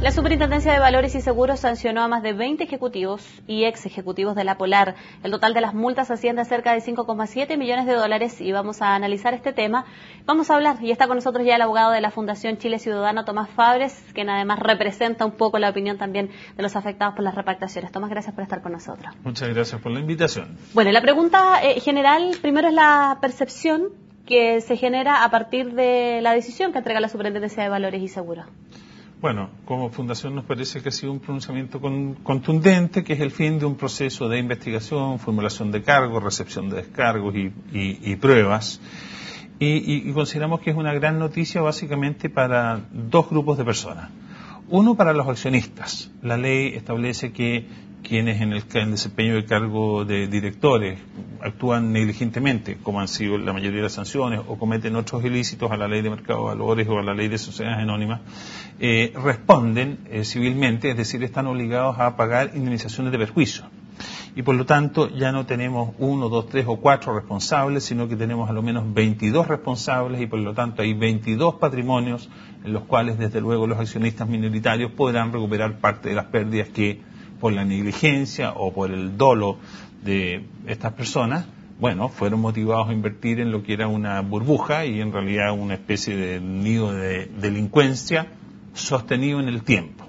La Superintendencia de Valores y Seguros sancionó a más de 20 ejecutivos y ex ejecutivos de la Polar. El total de las multas asciende a cerca de 5,7 millones de dólares y vamos a analizar este tema. Vamos a hablar, y está con nosotros ya el abogado de la Fundación Chile Ciudadano, Tomás Fabres, quien además representa un poco la opinión también de los afectados por las repactaciones. Tomás, gracias por estar con nosotros. Muchas gracias por la invitación. Bueno, la pregunta general primero es la percepción que se genera a partir de la decisión que entrega la Superintendencia de Valores y Seguros. Bueno, como Fundación nos parece que ha sido un pronunciamiento contundente, que es el fin de un proceso de investigación, formulación de cargos, recepción de descargos y pruebas. Y consideramos que es una gran noticia básicamente para dos grupos de personas. Uno, para los accionistas. La ley establece que quienes en el desempeño de cargo de directores actúan negligentemente, como han sido la mayoría de las sanciones, o cometen otros ilícitos a la ley de mercado de valores o a la ley de sociedades anónimas, responden civilmente, es decir, están obligados a pagar indemnizaciones de perjuicio. Y por lo tanto ya no tenemos 1, 2, 3 o 4 responsables, sino que tenemos a lo menos 22 responsables y por lo tanto hay 22 patrimonios en los cuales desde luego los accionistas minoritarios podrán recuperar parte de las pérdidas que por la negligencia o por el dolo de estas personas, bueno, fueron motivados a invertir en lo que era una burbuja y en realidad una especie de nido de delincuencia sostenido en el tiempo.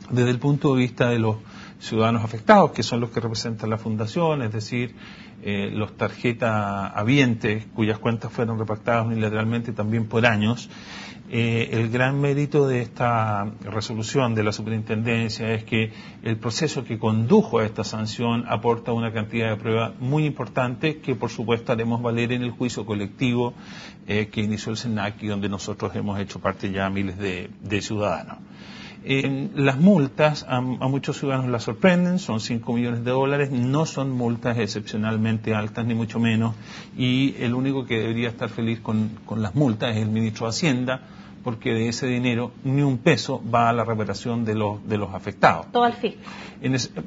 Desde el punto de vista de los ciudadanos afectados, que son los que representan la fundación, es decir, los tarjetas habientes cuyas cuentas fueron repactadas unilateralmente también por años, el gran mérito de esta resolución de la superintendencia es que el proceso que condujo a esta sanción aporta una cantidad de pruebas muy importante que por supuesto haremos valer en el juicio colectivo que inició el SENAC y donde nosotros hemos hecho parte ya miles de ciudadanos. Las multas a muchos ciudadanos las sorprenden, son 5 millones de dólares, no son multas excepcionalmente altas ni mucho menos y el único que debería estar feliz con las multas es el ministro de Hacienda porque de ese dinero ni un peso va a la reparación de los afectados. Todo al fisco.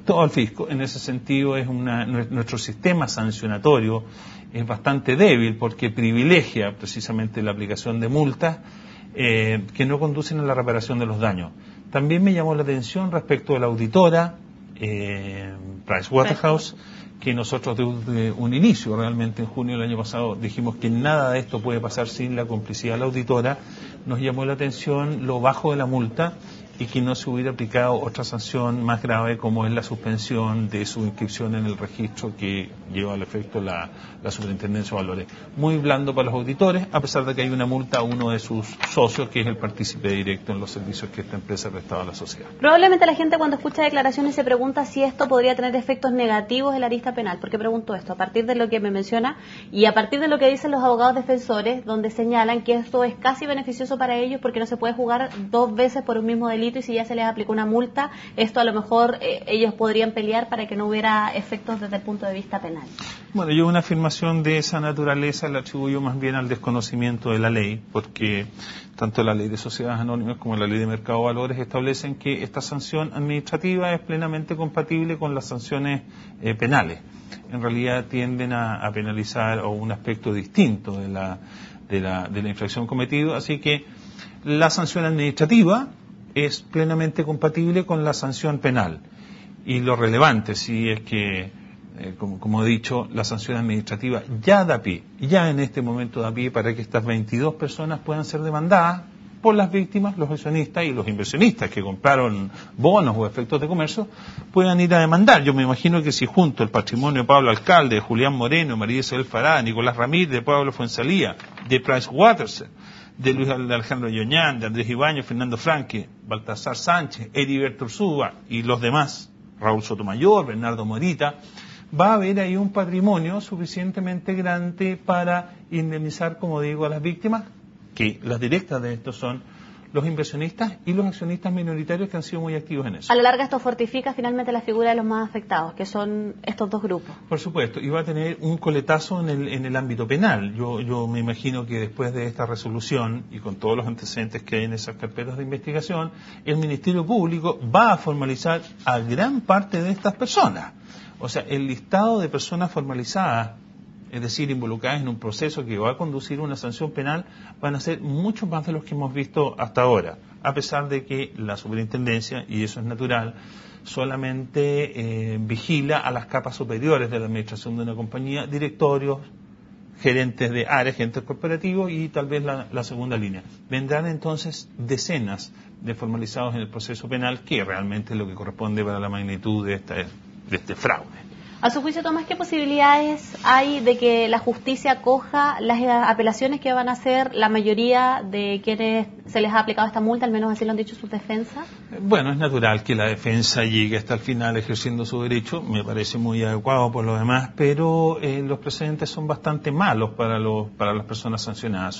Todo al fisco. En ese sentido nuestro sistema sancionatorio es bastante débil porque privilegia precisamente la aplicación de multas que no conducen a la reparación de los daños. También me llamó la atención respecto de la auditora Pricewaterhouse, que nosotros desde un inicio, realmente en junio del año pasado, dijimos que nada de esto puede pasar sin la complicidad de la auditora. Nos llamó la atención lo bajo de la multa y que no se hubiera aplicado otra sanción más grave como es la suspensión de su inscripción en el registro que lleva al efecto la Superintendencia de Valores. Muy blando para los auditores, a pesar de que hay una multa a uno de sus socios que es el partícipe directo en los servicios que esta empresa prestaba a la sociedad. Probablemente la gente cuando escucha declaraciones se pregunta si esto podría tener efectos negativos en la arista penal. ¿Por qué pregunto esto? A partir de lo que me menciona y a partir de lo que dicen los abogados defensores, donde señalan que esto es casi beneficioso para ellos porque no se puede jugar 2 veces por un mismo delito y si ya se les aplicó una multa, esto a lo mejor ellos podrían pelear para que no hubiera efectos desde el punto de vista penal. Bueno, yo una afirmación de esa naturaleza la atribuyo más bien al desconocimiento de la ley, porque tanto la ley de sociedades anónimas como la ley de mercado de valores establecen que esta sanción administrativa es plenamente compatible con las sanciones penales. En realidad tienden a penalizar un aspecto distinto de la infracción cometida, así que la sanción administrativa es plenamente compatible con la sanción penal. Y lo relevante sí es que, como he dicho, la sanción administrativa ya da pie, ya en este momento da pie para que estas 22 personas puedan ser demandadas por las víctimas, los accionistas y los inversionistas que compraron bonos o efectos de comercio, puedan ir a demandar. Yo me imagino que si junto el patrimonio de Pablo Alcalde, de Julián Moreno, María Isabel Fará, Nicolás Ramírez, de Pablo Fuenzalía, de Pricewaterhouse, de Luis Alejandro Yoñán, de Andrés Ibáñez, Fernando Franque, Baltasar Sánchez, Heriberto Ursúa y los demás, Raúl Sotomayor, Bernardo Morita, va a haber ahí un patrimonio suficientemente grande para indemnizar, como digo, a las víctimas, que las directas de esto son los inversionistas y los accionistas minoritarios que han sido muy activos en eso. A la larga esto fortifica finalmente la figura de los más afectados, que son estos dos grupos. Por supuesto, y va a tener un coletazo en el ámbito penal. Yo me imagino que después de esta resolución y con todos los antecedentes que hay en esas carpetas de investigación, el Ministerio Público va a formalizar a gran parte de estas personas. O sea, el listado de personas formalizadas es decir, involucradas en un proceso que va a conducir a una sanción penal, van a ser muchos más de los que hemos visto hasta ahora, a pesar de que la superintendencia, y eso es natural, solamente vigila a las capas superiores de la administración de una compañía, directorios, gerentes de áreas, gerentes corporativos y tal vez la segunda línea. Vendrán entonces decenas de formalizados en el proceso penal, que realmente es lo que corresponde para la magnitud de este fraude. A su juicio, Tomás, ¿qué posibilidades hay de que la justicia acoja las apelaciones que van a hacer la mayoría de quienes se les ha aplicado esta multa, al menos así lo han dicho sus defensas? Bueno, es natural que la defensa llegue hasta el final ejerciendo su derecho, me parece muy adecuado por lo demás, pero los precedentes son bastante malos para las personas sancionadas.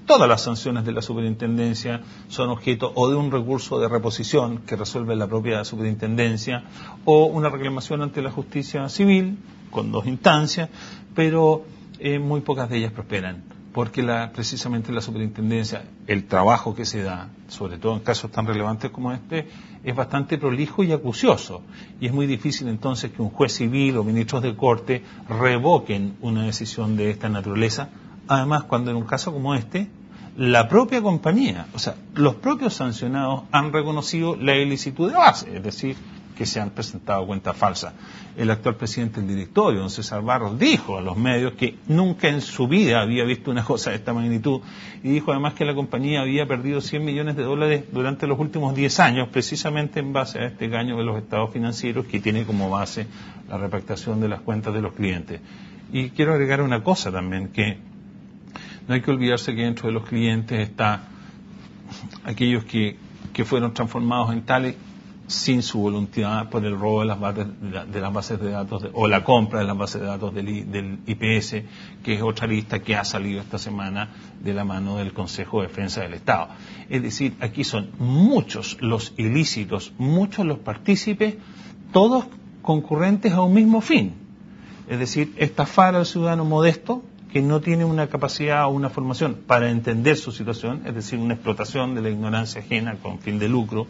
Todas las sanciones de la superintendencia son objeto o de un recurso de reposición que resuelve la propia superintendencia o una reclamación ante la justicia civil con 2 instancias, pero muy pocas de ellas prosperan, porque precisamente la superintendencia, el trabajo que se da, sobre todo en casos tan relevantes como este, es bastante prolijo y acucioso, y es muy difícil entonces que un juez civil o ministros de corte revoquen una decisión de esta naturaleza, además cuando en un caso como este, la propia compañía, o sea, los propios sancionados han reconocido la ilicitud de base, es decir, que se han presentado cuentas falsas. El actual presidente del directorio, don César Barros, dijo a los medios que nunca en su vida había visto una cosa de esta magnitud y dijo además que la compañía había perdido $100 millones durante los últimos 10 años, precisamente en base a este engaño de los estados financieros que tiene como base la retractación de las cuentas de los clientes. Y quiero agregar una cosa también, que no hay que olvidarse que dentro de los clientes está aquellos que fueron transformados en tales sin su voluntad por el robo de las bases de datos o la compra de las bases de datos del IPS, que es otra lista que ha salido esta semana de la mano del Consejo de Defensa del Estado. Es decir, aquí son muchos los ilícitos, muchos los partícipes, todos concurrentes a un mismo fin. Es decir, estafar al ciudadano modesto que no tiene una capacidad o una formación para entender su situación, es decir, una explotación de la ignorancia ajena con fin de lucro,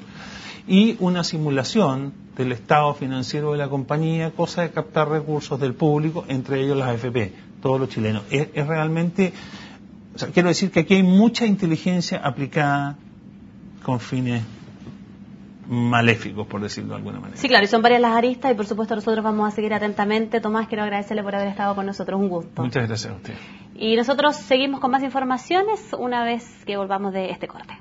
y una simulación del estado financiero de la compañía, cosa de captar recursos del público, entre ellos las AFP, todos los chilenos. Es realmente, o sea, quiero decir que aquí hay mucha inteligencia aplicada con fines maléficos, por decirlo de alguna manera. Sí, claro, y son varias las aristas y por supuesto nosotros vamos a seguir atentamente. Tomás, quiero agradecerle por haber estado con nosotros, un gusto. Muchas gracias a usted. Y nosotros seguimos con más informaciones una vez que volvamos de este corte.